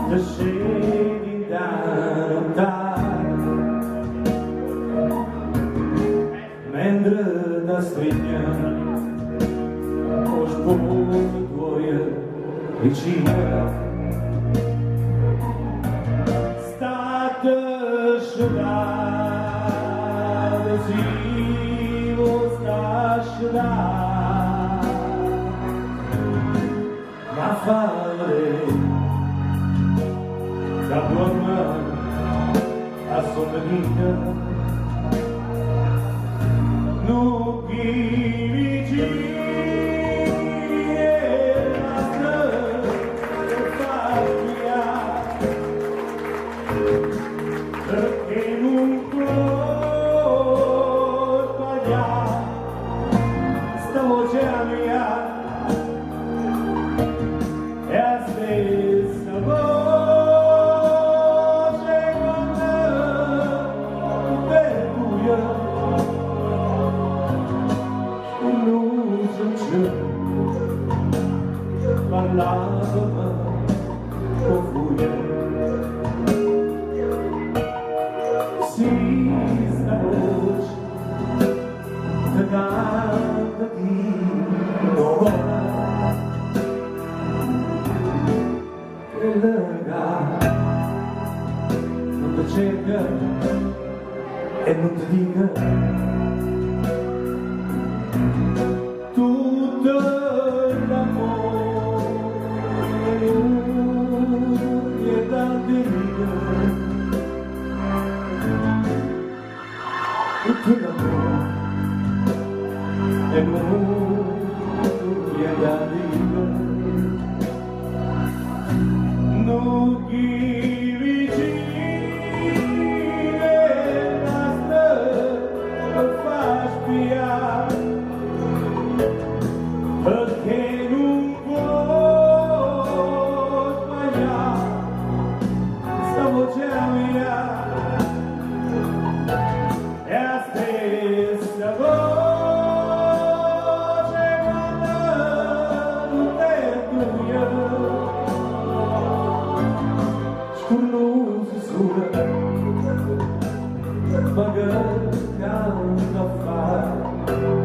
Da scegli da lontare, mentre da stringe o sputo tuoi vicino. State sciolate, sì, lo sta sciolate, ma fare da buona a sonvenire non chi vicini la strada fa via perché non può sbagliare sta voce mia è la stessa voce parlava con furia sì, sta voce te canta di nuovo che lega non ti cerca e non ti dica tutto l'amore e tante vite tutto l'amore e tante vite non chi vicini la strada fa spiare perché non può sbagliare sta voce mia è la stessa voce quando non è buia scurnosa sola magari canta a fare